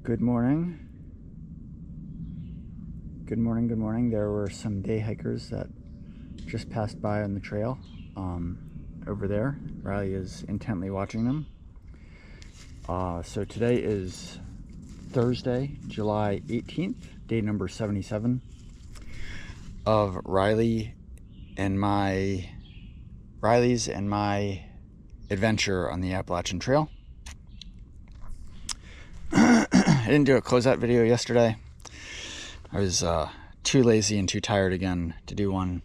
Good morning. Good morning, good morning. There were some day hikers that just passed by on the trail over there. Riley is intently watching them. So today is Thursday, July 18th, day number 77 of Riley's and my adventure on the Appalachian Trail. I didn't do a closeout video yesterday. I was too lazy and too tired again to do one.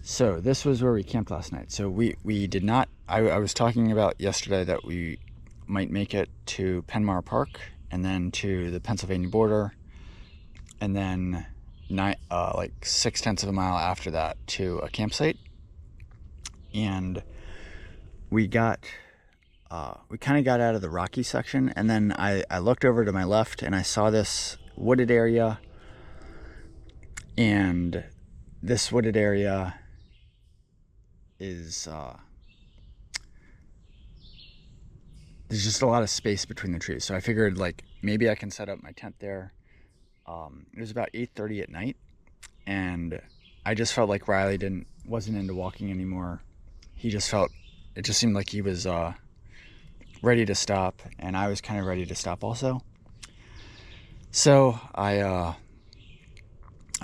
So this was where we camped last night. So we did not, I was talking about yesterday that we might make it to Penmar Park and then to the Pennsylvania border, and then like 0.6 of a mile after that to a campsite. And we kind of got out of the rocky section, and then I looked over to my left and I saw this wooded area, and this wooded area is there's just a lot of space between the trees. So I figured like maybe I can set up my tent there. It was about 8:30 at night, and I just felt like Riley wasn't into walking anymore. It just seemed like he was ready to stop, and I was kind of ready to stop also. So I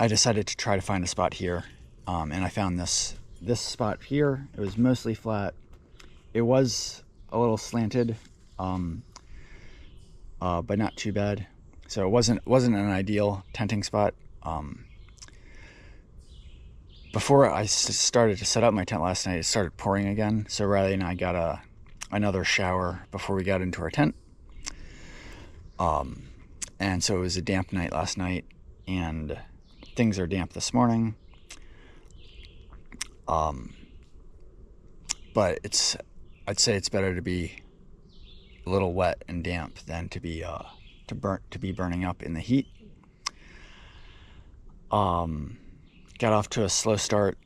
decided to try to find a spot here, and I found this spot here. It was mostly flat. It was a little slanted, but not too bad. So it wasn't an ideal tenting spot. Before I started to set up my tent last night, it started pouring again. So Riley and I got another shower before we got into our tent. And so it was a damp night last night, and things are damp this morning. But I'd say it's better to be a little wet and damp than to be burning up in the heat. Got off to a slow start.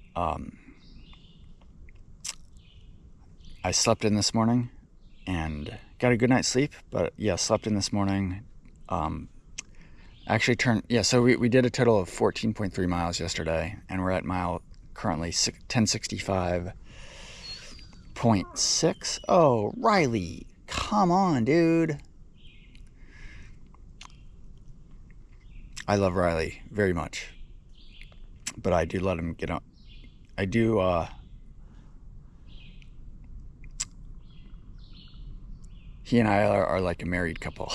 I slept in this morning and got a good night's sleep, but yeah, slept in this morning. So we did a total of 14.3 miles yesterday, and we're at currently 1065.6. Oh, Riley, come on, dude. I love Riley very much, but I do let him get up. I do, he and I are like a married couple.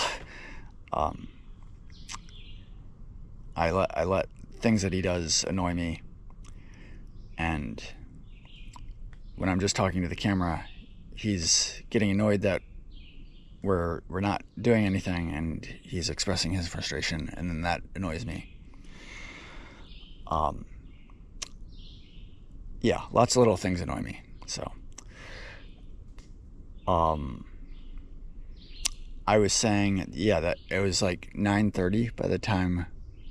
I let things that he does annoy me, and when I'm just talking to the camera, he's getting annoyed that we're not doing anything, and he's expressing his frustration, and then that annoys me. Yeah, lots of little things annoy me. So I was saying, yeah, that it was like 9:30 by the time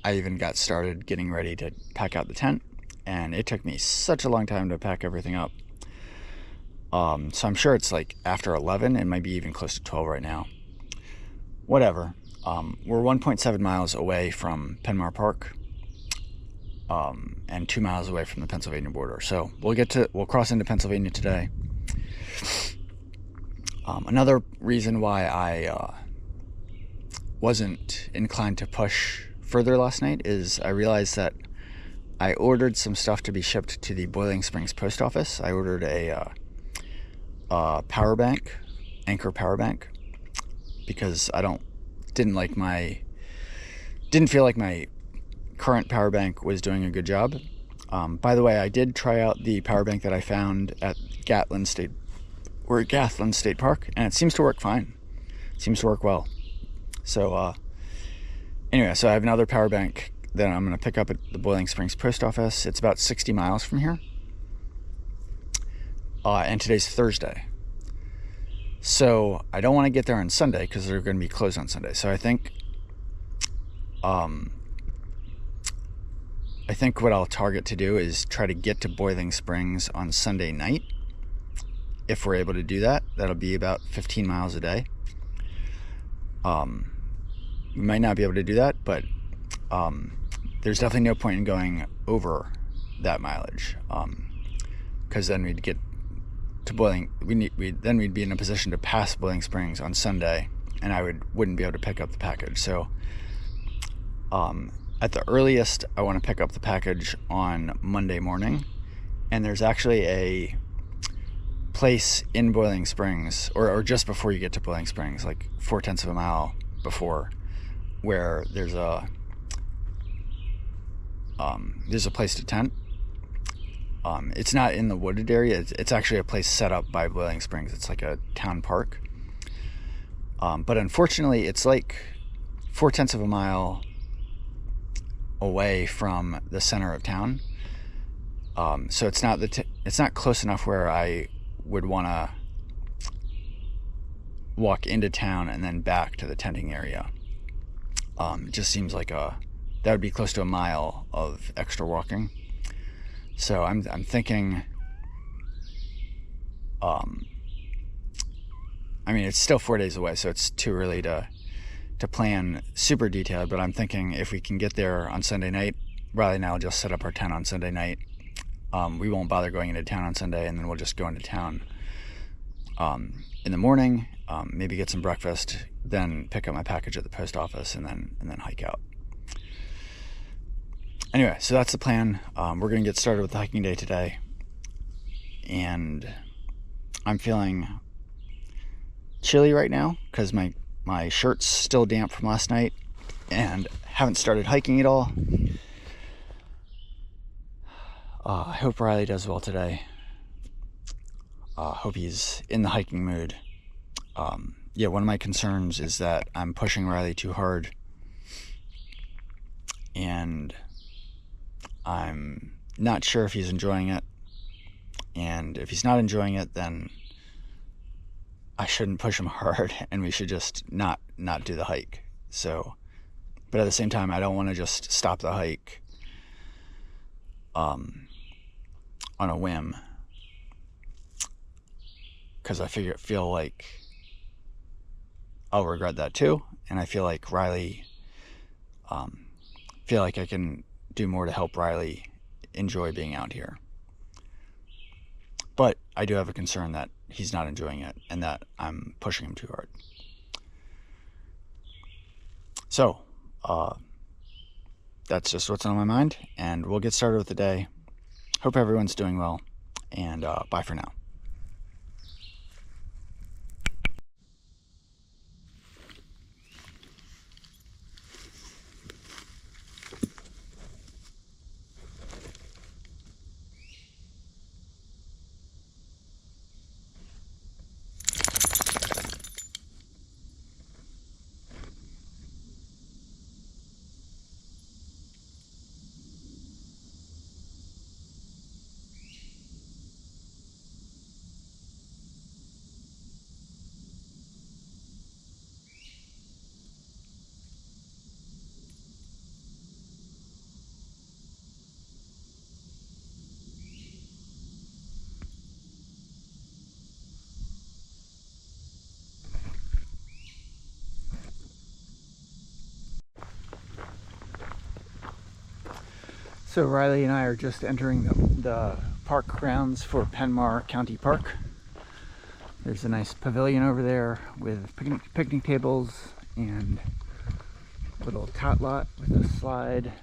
I even got started getting ready to pack out the tent, and it took me such a long time to pack everything up. So I'm sure it's like after 11, it might be even close to 12 right now. Whatever. We're 1.7 miles away from Penmar Park, and 2 miles away from the Pennsylvania border. So we'll cross into Pennsylvania today. Another reason why I wasn't inclined to push further last night is I realized that I ordered some stuff to be shipped to the Boiling Springs post office. I ordered a power bank, Anchor power bank, because didn't feel like my current power bank was doing a good job. By the way, I did try out the power bank that I found at Gatlin State Park, and it seems to work fine. It seems to work well. So anyway, so I have another power bank that I'm going to pick up at the Boiling Springs post office. It's about 60 miles from here. And today's Thursday. So I don't want to get there on Sunday because they're going to be closed on Sunday. So I think what I'll target to do is try to get to Boiling Springs on Sunday night if we're able to do that. That'll be about 15 miles a day. We might not be able to do that, but there's definitely no point in going over that mileage, because then we'd get to Boiling. Then we'd be in a position to pass Boiling Springs on Sunday, and I wouldn't be able to pick up the package. So at the earliest, I want to pick up the package on Monday morning, and there's actually a place in Boiling Springs, or just before you get to Boiling Springs, like 0.4 of a mile before, where there's a place to tent. It's not in the wooded area. It's actually a place set up by Boiling Springs. It's like a town park. But unfortunately, it's like 0.4 of a mile away from the center of town. So it's not close enough where I would want to walk into town and then back to the tenting area. It just seems like that would be close to a mile of extra walking. So I'm thinking, I mean, it's still 4 days away, so it's too early to plan super detailed, but I'm thinking if we can get there on Sunday night, Riley and I will just set up our tent on Sunday night. We won't bother going into town on Sunday, and then we'll just go into town in the morning, maybe get some breakfast, then pick up my package at the post office, and then hike out. Anyway, so that's the plan. We're going to get started with the hiking day today, and I'm feeling chilly right now because my shirt's still damp from last night and haven't started hiking at all. I hope Riley does well today. Hope he's in the hiking mood. Yeah, one of my concerns is that I'm pushing Riley too hard, and I'm not sure if he's enjoying it. And if he's not enjoying it, then I shouldn't push him hard, and we should just not do the hike. So, but at the same time, I don't want to just stop the hike on a whim, because I feel like I'll regret that too, and I feel like Riley, feel like I can do more to help Riley enjoy being out here. But I do have a concern that he's not enjoying it and that I'm pushing him too hard. So, that's just what's on my mind, and we'll get started with the day. Hope everyone's doing well, and bye for now. So Riley and I are just entering the park grounds for Penmar County Park. There's a nice pavilion over there with picnic tables and a little tot lot with a slide.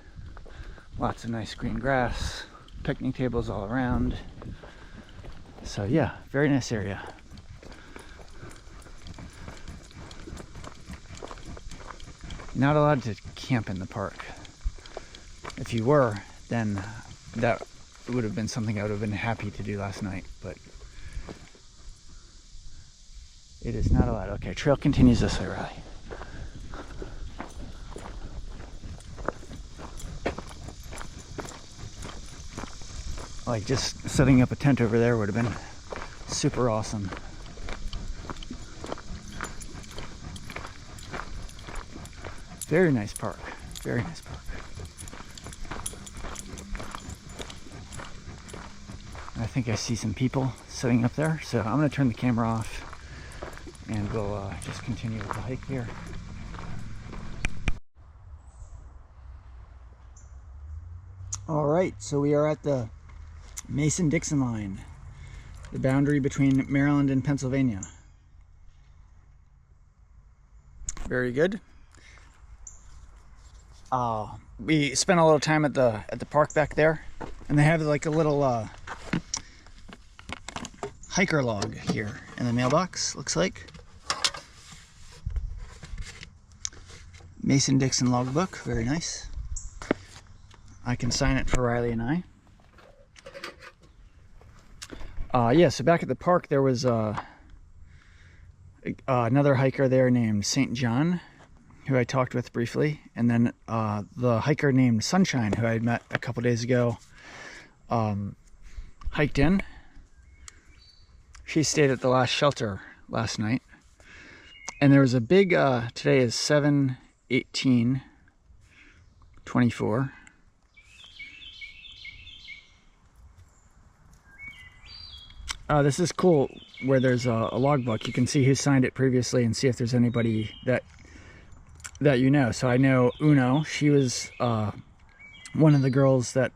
Lots of nice green grass, picnic tables all around. So yeah, very nice area. Not allowed to camp in the park. If you were, then that would have been something I would have been happy to do last night, but it is not allowed. Okay, trail continues this way, Riley. Like, just setting up a tent over there would have been super awesome. Very nice park. Very nice park. I think I see some people sitting up there, so I'm gonna turn the camera off and we'll just continue with the hike here. All right, so we are at the Mason-Dixon line, the boundary between Maryland and Pennsylvania. Very good. We spent a little time at the park back there, and they have like a little hiker log here in the mailbox, looks like. Mason-Dixon logbook, very nice. I can sign it for Riley and I. Yeah, so back at the park there was another hiker there named St. John, who I talked with briefly, and then the hiker named Sunshine, who I had met a couple days ago, hiked in. She stayed at the last shelter last night, and there was a big, today is 7/18/24. This is cool where there's a logbook. You can see who signed it previously and see if there's anybody that you know. So I know Uno. She was one of the girls that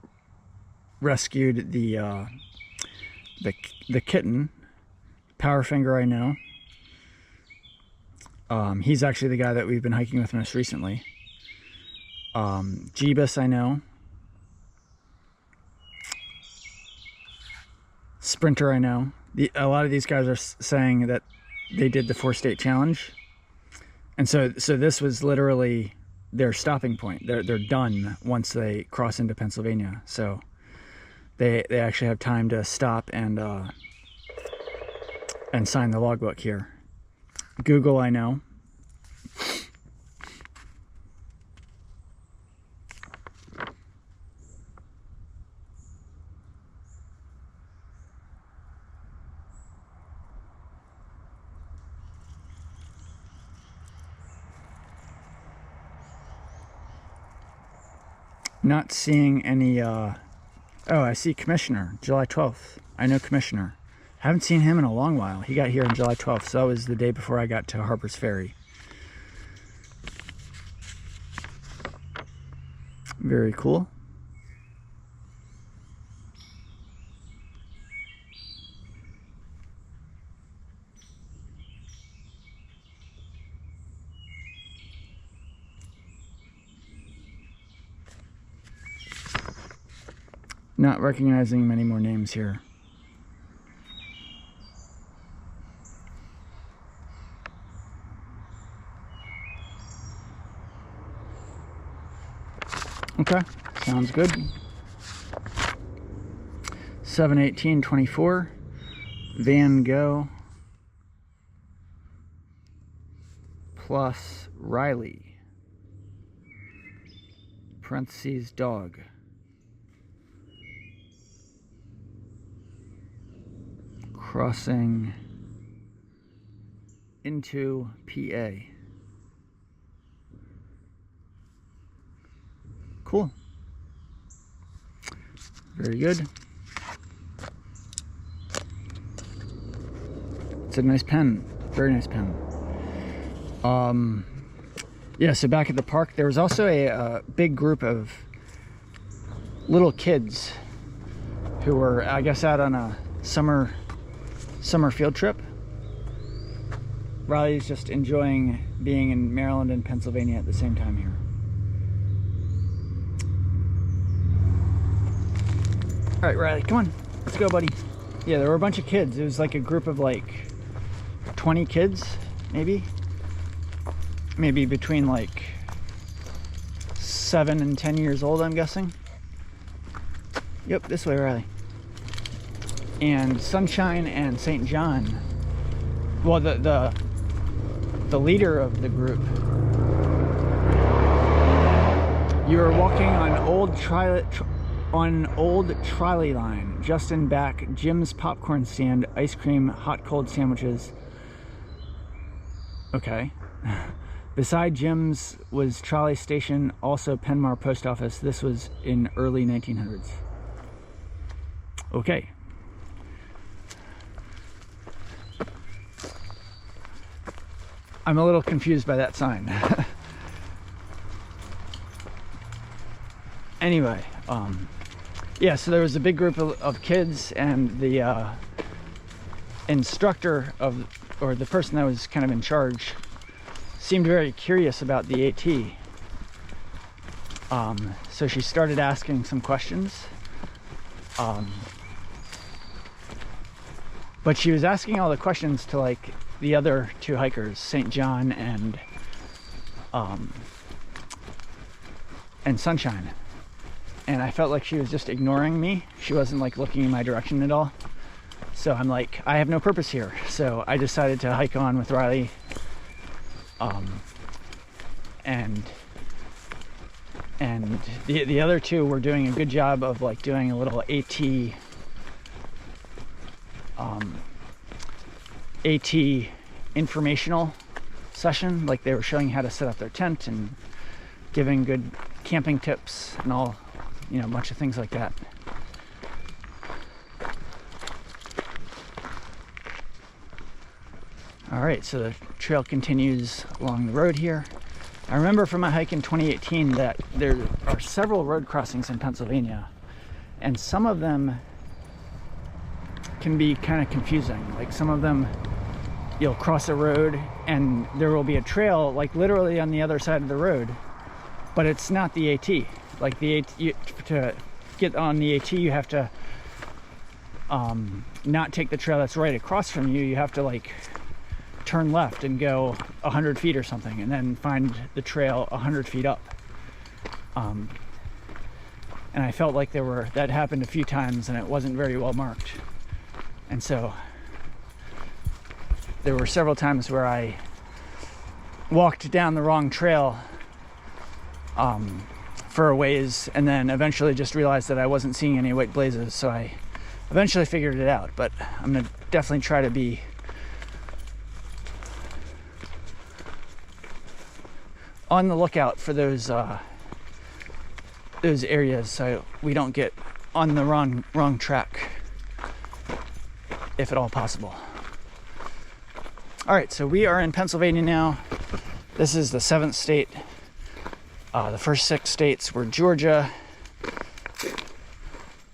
rescued the kitten. Powderfinger I know. He's actually the guy that we've been hiking with most recently. Jeebus I know. Sprinter I know. A lot of these guys are saying that they did the 4-state challenge, and so this was literally their stopping point. They're done once they cross into Pennsylvania, so they actually have time to stop and sign the logbook here. Google I know. Not seeing any, oh, I see Commissioner, July 12th. I know Commissioner. Haven't seen him in a long while. He got here on July 12th, so that was the day before I got to Harper's Ferry. Very cool. Not recognizing many more names here. Okay, sounds good. 7/18/24, Van Gogh plus Riley, parentheses dog. Crossing into PA. Cool. Very good. It's a nice pen. Very nice pen. Yeah, so back at the park, there was also a big group of little kids who were, I guess, out on a summer field trip. Riley's just enjoying being in Maryland and Pennsylvania at the same time here. All right, Riley, come on, let's go, buddy. Yeah, there were a bunch of kids. It was like a group of like 20 kids, maybe between like 7 and 10 years old, I'm guessing. Yep, this way, Riley. And Sunshine and St. John, well, the leader of the group, you were walking on old trolley line, just in back, Jim's popcorn stand, ice cream, hot cold sandwiches. Okay. Beside Jim's was trolley station, also Penmar post office. This was in early 1900s. Okay. I'm a little confused by that sign. Anyway, yeah, so there was a big group of kids, and the instructor or the person that was kind of in charge seemed very curious about the AT. So she started asking some questions. But she was asking all the questions to like the other two hikers, St. John and Sunshine. And I felt like she was just ignoring me. She wasn't like looking in my direction at all. So I'm like, I have no purpose here. So I decided to hike on with Riley. And the other two were doing a good job of like doing a little AT informational session. Like they were showing how to set up their tent and giving good camping tips and all, you know, a bunch of things like that. All right, so the trail continues along the road here. I remember from my hike in 2018 that there are several road crossings in Pennsylvania, and some of them can be kind of confusing. Like some of them, you'll cross a road and there will be a trail like literally on the other side of the road, but it's not the AT. Like the AT, to get on the AT, you have to not take the trail that's right across from you. You have to like turn left and go 100 feet or something, and then find the trail 100 feet up. And I felt like that happened a few times and it wasn't very well marked. And so there were several times where I walked down the wrong trail for a ways, and then eventually just realized that I wasn't seeing any white blazes. So I eventually figured it out, but I'm gonna definitely try to be on the lookout for those areas so we don't get on the wrong track, if at all possible. All right, so we are in Pennsylvania now. This is the 7th state. The first 6 states were Georgia,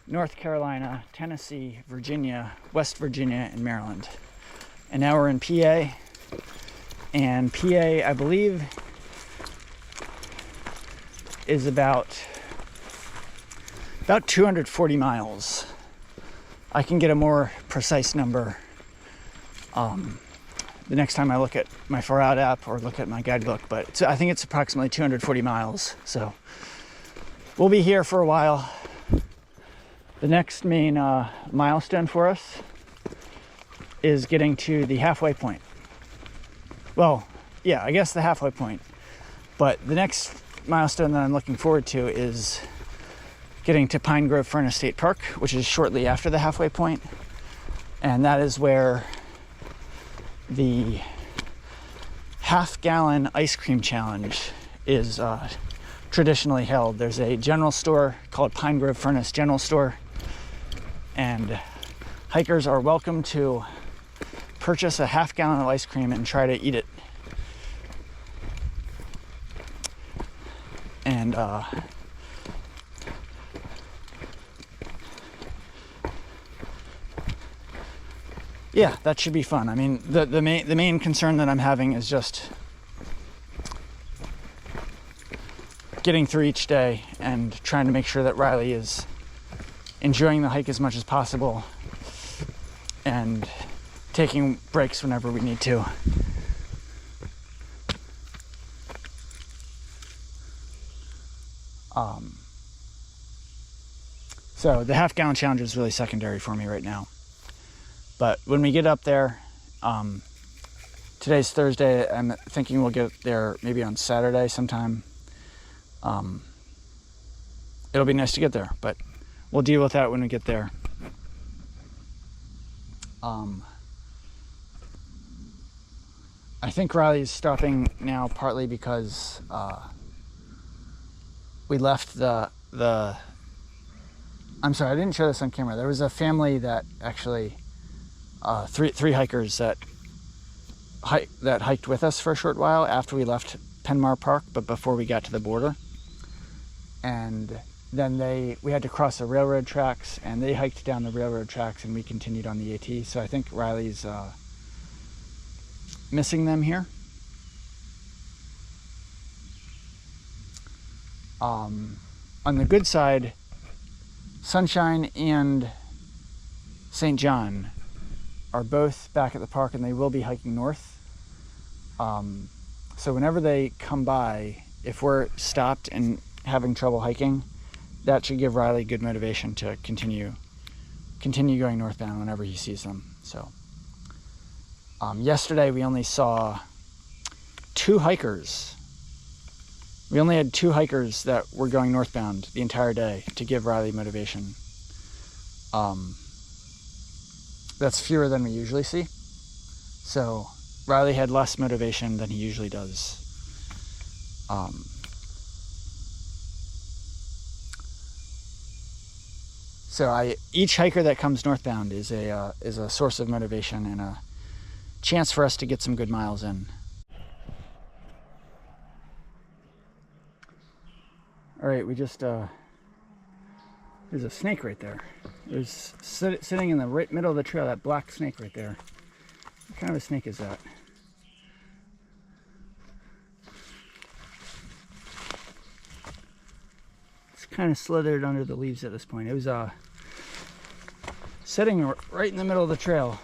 North Carolina, Tennessee, Virginia, West Virginia, and Maryland. And now we're in PA. And PA, I believe, is about 240 miles. I can get a more precise number the next time I look at my 4Out app or look at my guidebook, but I think it's approximately 240 miles. So we'll be here for a while. The next main milestone for us is getting to the halfway point. Well, yeah, I guess the halfway point. But the next milestone that I'm looking forward to is getting to Pine Grove Furnace State Park, which is shortly after the halfway point. And that is where the half-gallon ice cream challenge is traditionally held. There's a general store called Pine Grove Furnace General Store, and hikers are welcome to purchase a half-gallon of ice cream and try to eat it. And yeah, that should be fun. I mean, the main concern that I'm having is just getting through each day and trying to make sure that Riley is enjoying the hike as much as possible and taking breaks whenever we need to. So the half-gallon challenge is really secondary for me right now. But when we get up there, today's Thursday, I'm thinking we'll get there maybe on Saturday sometime. It'll be nice to get there, but we'll deal with that when we get there. I think Riley's stopping now partly because we left I'm sorry, I didn't show this on camera. There was a family that actually, three hikers that hiked with us for a short while after we left Penmar Park, but before we got to the border. And then we had to cross the railroad tracks, and they hiked down the railroad tracks, and we continued on the AT. So I think Riley's missing them here. On the good side, Sunshine and St. John are both back at the park, and they will be hiking north. So whenever they come by, if we're stopped and having trouble hiking, that should give Riley good motivation to continue going northbound whenever he sees them. So yesterday we only saw 2 hikers. We only had 2 hikers that were going northbound the entire day to give Riley motivation. That's fewer than we usually see. So Riley had less motivation than he usually does. So each hiker that comes northbound is a source of motivation and a chance for us to get some good miles in. All right, we just there's a snake right there. There's sitting in the middle of the trail, that black snake right there. What kind of a snake is that? It's kind of slithered under the leaves at this point. It was sitting right in the middle of the trail,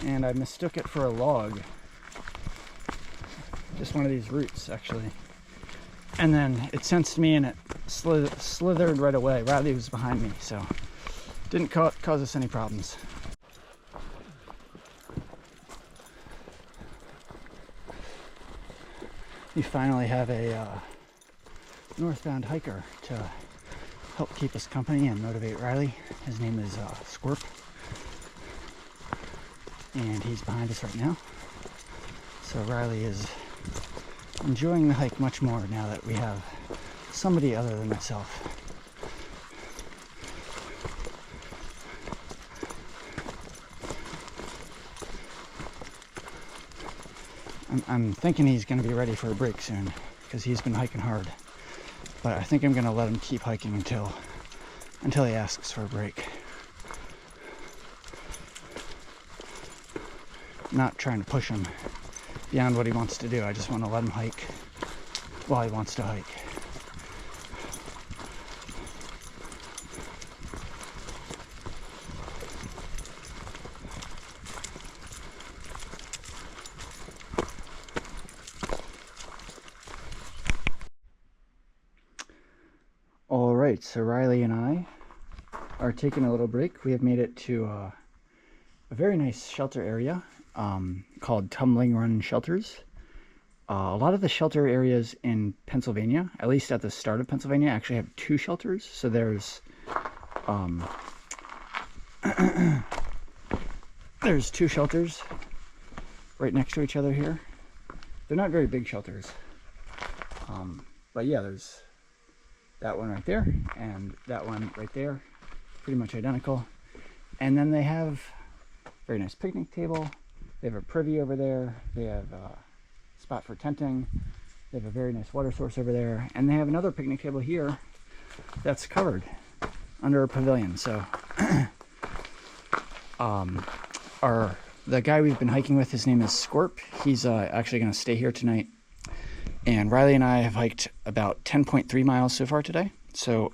and I mistook it for a log. Just one of these roots, actually. And then it sensed me and it slithered right away. Riley was behind me, so didn't cause us any problems. We finally have a northbound hiker to help keep us company and motivate Riley. His name is Scorp, and he's behind us right now. So Riley is enjoying the hike much more now that we have somebody other than myself. I'm thinking he's going to be ready for a break soon because he's been hiking hard. But I think I'm going to let him keep hiking until he asks for a break. I'm not trying to push him beyond what he wants to do. I just want to let him hike while he wants to hike. All right, so Riley and I are taking a little break. We have made it to a very nice shelter area called Tumbling Run Shelters. A lot of the shelter areas in Pennsylvania, at least at the start of Pennsylvania, actually have 2 shelters. So there's there's 2 shelters right next to each other here. They're not very big shelters, but yeah, there's that one right there and that one right there, pretty much identical. And then they have a very nice picnic table. They have a privy over there. They have a spot for tenting. They have a very nice water source over there. And they have another picnic table here that's covered under a pavilion. So the guy we've been hiking with, his name is Scorp. He's actually going to stay here tonight. And Riley and I have hiked about 10.3 miles so far today. So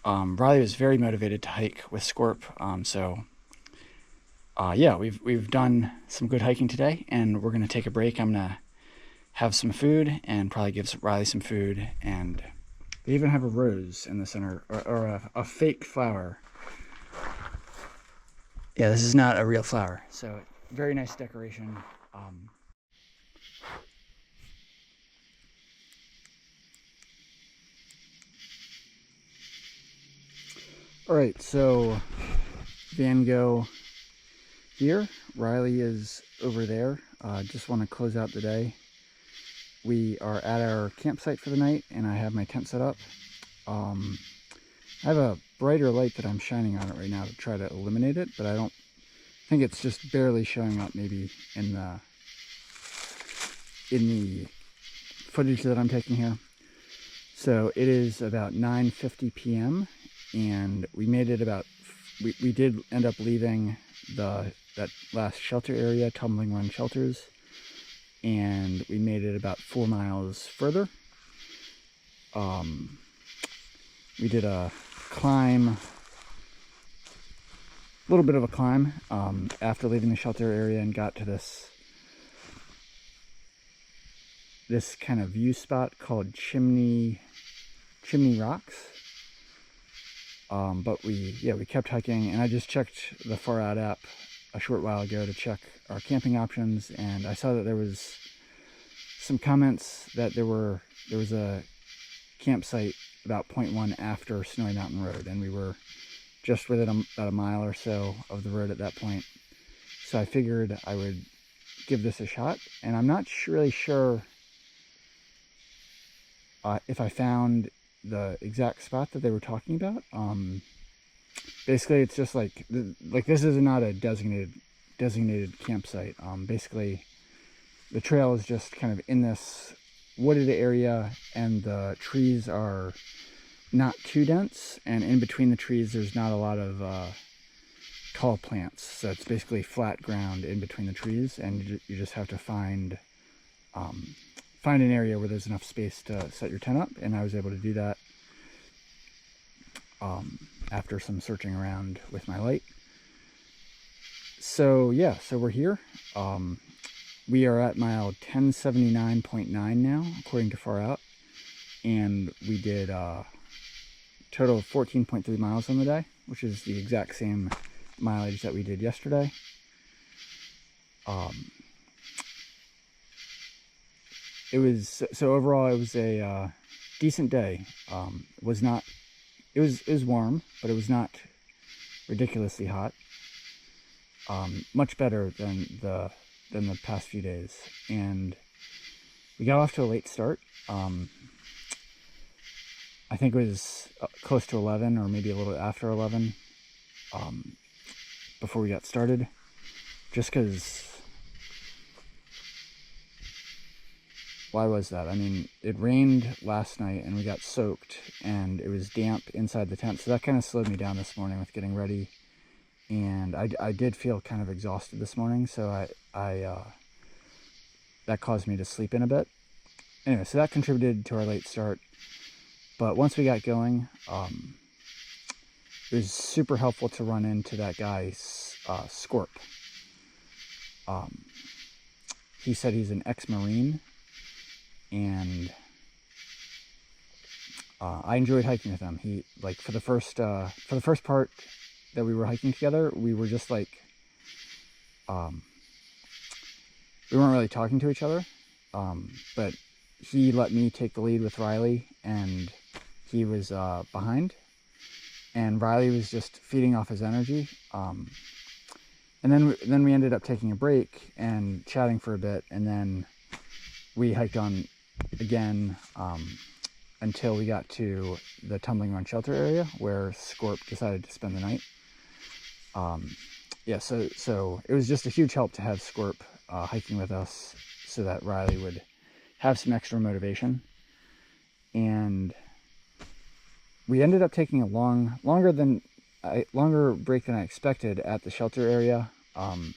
Riley was very motivated to hike with Scorp. Yeah, we've done some good hiking today, and we're going to take a break. I'm going to have some food and probably give Riley some food. And they even have a rose in the center, or a fake flower. Yeah, this is not a real flower. So very nice decoration. All right, so Van Gogh here. Riley is over there. Just want to close out the day. We are at our campsite for the night, and I have my tent set up. I have a brighter light that I'm shining on it right now to try to illuminate it, but I don't think it's just barely showing up maybe in the footage that I'm taking here. So it is about 9:50 p.m. and we made it about, we did end up leaving that last shelter area, Tumbling Run Shelters, and we made it about 4 miles further. We did a climb, a little bit of a climb after leaving the shelter area, and got to this kind of view spot called Chimney Rocks. But we kept hiking, and I just checked the Far Out app a short while ago to check our camping options, and I saw that there was some comments that there was a campsite about 0.1 after Snowy Mountain Road, and we were just within about a mile or so of the road at that point. So I figured I would give this a shot, and I'm not really sure if I found the exact spot that they were talking about. Basically, it's just like this is not a designated campsite. Basically, the trail is just kind of in this wooded area, and the trees are not too dense, and in between the trees there's not a lot of tall plants. So it's basically flat ground in between the trees, and you just have to find an area where there's enough space to set your tent up, and I was able to do that after some searching around with my light. So yeah, so we're here. We are at mile 1079.9 now, according to Far Out, and we did a total of 14.3 miles on the day, which is the exact same mileage that we did yesterday. It was, so overall it was a decent day. It was warm, but it was not ridiculously hot. Much better than the past few days, and we got off to a late start. I think it was close to 11, or maybe a little after 11, before we got started, just because, why was that? I mean, it rained last night and we got soaked, and it was damp inside the tent, so that kind of slowed me down this morning with getting ready. And I did feel kind of exhausted this morning, so that caused me to sleep in a bit. Anyway, so that contributed to our late start. But once we got going, it was super helpful to run into that guy, Scorp. He said he's an ex-Marine, and I enjoyed hiking with him. He, like, for the first part that we were hiking together, we were just like, we weren't really talking to each other, but he let me take the lead with Riley, and he was behind, and Riley was just feeding off his energy. And then we ended up taking a break and chatting for a bit, and then we hiked on again until we got to the Tumbling Run Shelter area, where Scorp decided to spend the night. Yeah, so it was just a huge help to have Scorp hiking with us, so that Riley would have some extra motivation. And we ended up taking a longer break than I expected at the shelter area, and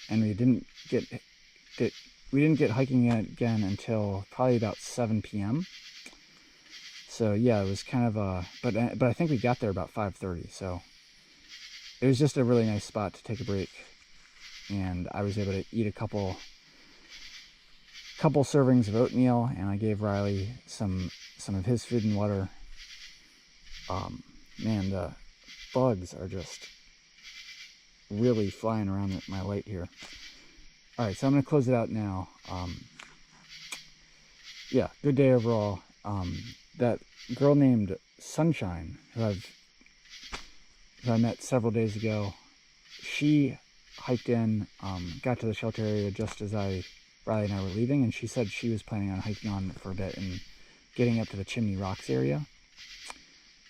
we didn't get hiking again until probably about 7 p.m. So yeah, it was kind of but I think we got there about 5:30. So it was just a really nice spot to take a break, and I was able to eat a couple servings of oatmeal, and I gave Riley some of his food and water. Man, the bugs are just really flying around my light here. All right, so I'm going to close it out now. Yeah, good day overall. That girl named Sunshine, who I met several days ago, she hiked in, got to the shelter area just as Riley and I were leaving, and she said she was planning on hiking on for a bit and getting up to the Chimney Rocks area.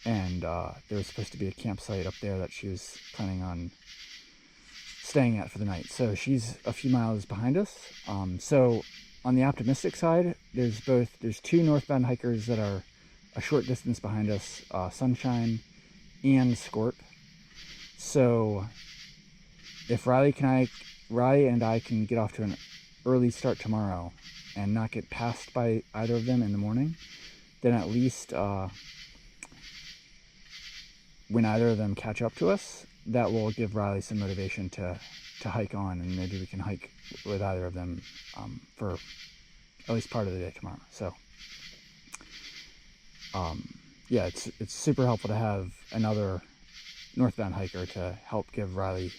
And there was supposed to be a campsite up there that she was planning on staying at for the night. So she's a few miles behind us. So on the optimistic side, there's two northbound hikers that are a short distance behind us, Sunshine and Scorp. So if Riley and I can get off to an early start tomorrow and not get passed by either of them in the morning, then at least when either of them catch up to us, that will give Riley some motivation to hike on, and maybe we can hike with either of them for at least part of the day tomorrow. So yeah, it's super helpful to have another northbound hiker to help give Riley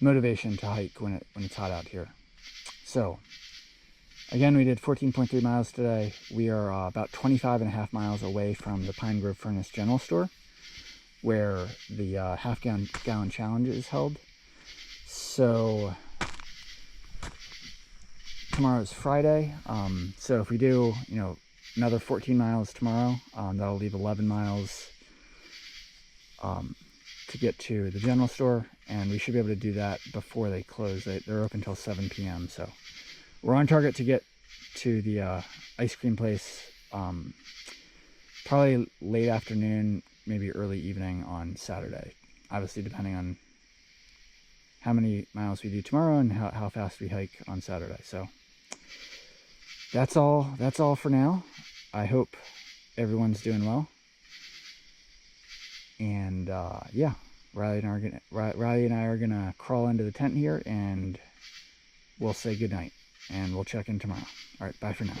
motivation to hike when it's hot out here. So again, we did 14.3 miles today. We are about 25.5 miles away from the Pine Grove Furnace General Store, where the half-gallon challenge is held. So tomorrow's Friday. So if we do, another 14 miles tomorrow, that'll leave 11 miles to get to the general store, and we should be able to do that before they close. They're open until 7 p.m. So we're on target to get to the ice cream place probably late afternoon, maybe early evening on Saturday, obviously depending on how many miles we do tomorrow and how fast we hike on Saturday. So that's all for now. I hope everyone's doing well. And yeah, Riley and I are gonna crawl into the tent here, and we'll say goodnight, and we'll check in tomorrow. All right, bye for now.